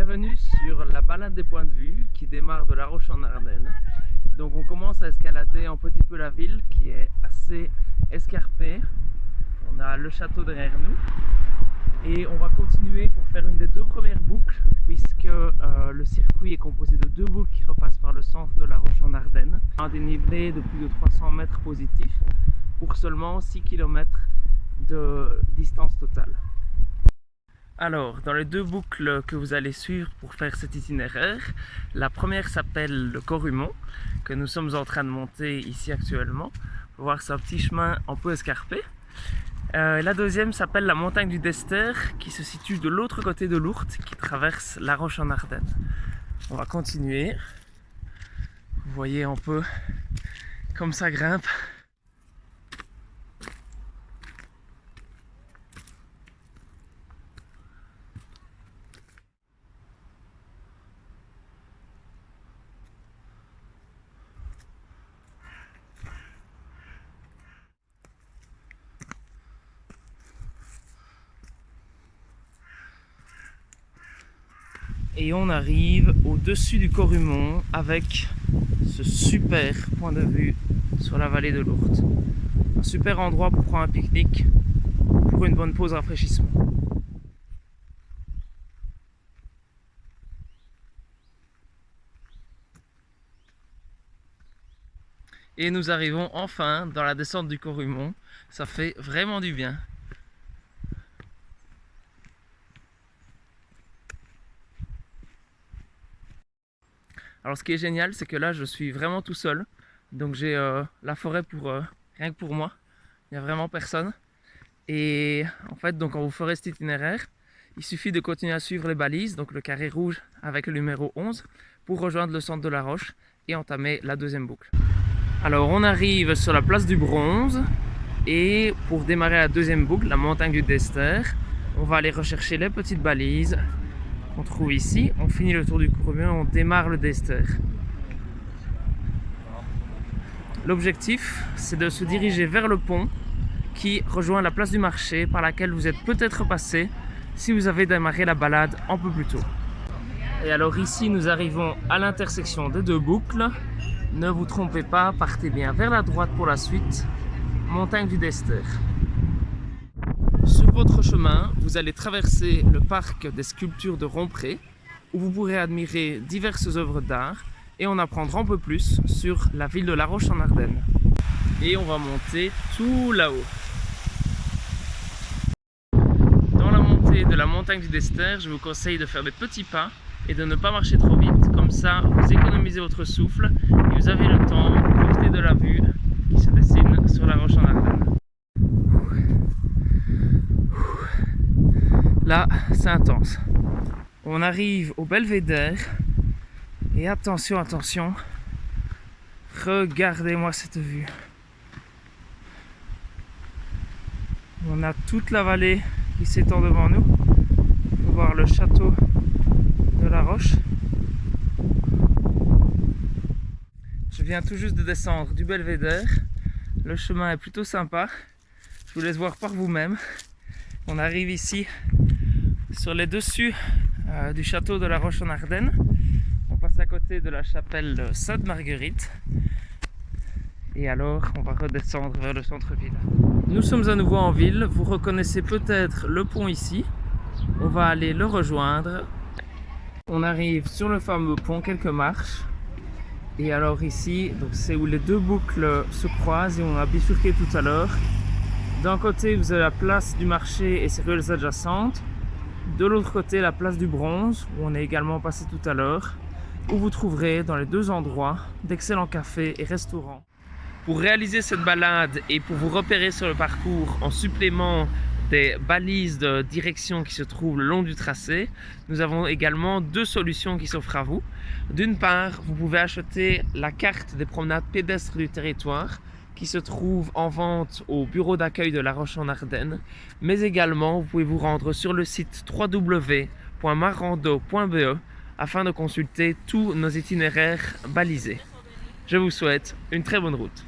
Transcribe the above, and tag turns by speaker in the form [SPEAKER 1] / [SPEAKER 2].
[SPEAKER 1] Bienvenue sur la balade des points de vue qui démarre de La Roche en Ardennes. Donc on commence à escalader un petit peu la ville qui est assez escarpée. On a le château derrière nous et on va continuer pour faire une des deux premières boucles puisque le circuit est composé de deux boucles qui repassent par le centre de La Roche en Ardennes. Un dénivelé de plus de 300 mètres positifs pour seulement 6 km de distance totale. Alors, dans les deux boucles que vous allez suivre pour faire cet itinéraire, la première s'appelle le Corrumon, que nous sommes en train de monter ici actuellement. Vous voir c'est un petit chemin un peu escarpé. La deuxième s'appelle la montagne du Dester, qui se situe de l'autre côté de l'Ourthe, qui traverse La Roche en Ardennes. On va continuer. Vous voyez un peu comme ça grimpe. Et on arrive au-dessus du Corrumon avec ce super point de vue sur la vallée de l'Ourthe. Un super endroit pour prendre un pique-nique, pour une bonne pause rafraîchissement. Et nous arrivons enfin dans la descente du Corrumon. Ça fait vraiment du bien. Alors ce qui est génial, c'est que là je suis vraiment tout seul, donc j'ai la forêt pour rien que pour moi, il n'y a vraiment personne. Et en fait, donc quand vous ferez cet itinéraire, il suffit de continuer à suivre les balises, donc le carré rouge avec le numéro 11, pour rejoindre le centre de La Roche et entamer la deuxième boucle. Alors on arrive sur la place du Bronze, et pour démarrer la deuxième boucle, la montagne du Dester, on va aller rechercher les petites balises qu'on trouve ici. On finit le tour du Corrumon, on démarre le Dester. L'objectif, c'est de se diriger vers le pont qui rejoint la place du marché par laquelle vous êtes peut-être passé si vous avez démarré la balade un peu plus tôt. Et alors ici, nous arrivons à l'intersection des deux boucles. Ne vous trompez pas, partez bien vers la droite pour la suite. Montagne du Dester. Sur votre chemin, vous allez traverser le parc des sculptures de Rompré, où vous pourrez admirer diverses œuvres d'art et en apprendre un peu plus sur la ville de La Roche en Ardennes. Et on va monter tout là-haut. Dans la montée de la montagne du Dester, je vous conseille de faire des petits pas et de ne pas marcher trop vite. Comme ça, vous économisez votre souffle et vous avez le temps de profiter de la vue qui se dessine sur La Roche en Ardennes. Là, c'est intense. On arrive au belvédère et attention, attention, regardez-moi cette vue. On a toute la vallée qui s'étend devant nous. On peut voir le château de La Roche. Je viens tout juste de descendre du belvédère. Le chemin est plutôt sympa. Je vous laisse voir par vous-même. On arrive ici sur les dessus du château de La Roche en Ardennes. On passe à côté de la chapelle Sainte-Marguerite. Et alors, on va redescendre vers le centre-ville. Nous sommes à nouveau en ville. Vous reconnaissez peut-être le pont ici. On va aller le rejoindre. On arrive sur le fameux pont, quelques marches. Et alors ici, c'est où les deux boucles se croisent et on a bifurqué tout à l'heure. D'un côté, vous avez la place du marché et ses ruelles adjacentes. De l'autre côté, la place du Bronze, où on est également passé tout à l'heure, où vous trouverez dans les deux endroits d'excellents cafés et restaurants. Pour réaliser cette balade et pour vous repérer sur le parcours en supplément des balises de direction qui se trouvent le long du tracé, nous avons également deux solutions qui s'offrent à vous. D'une part, vous pouvez acheter la carte des promenades pédestres du territoire qui se trouve en vente au bureau d'accueil de La Roche en Ardennes, mais également vous pouvez vous rendre sur le site www.marando.be afin de consulter tous nos itinéraires balisés. Je vous souhaite une très bonne route.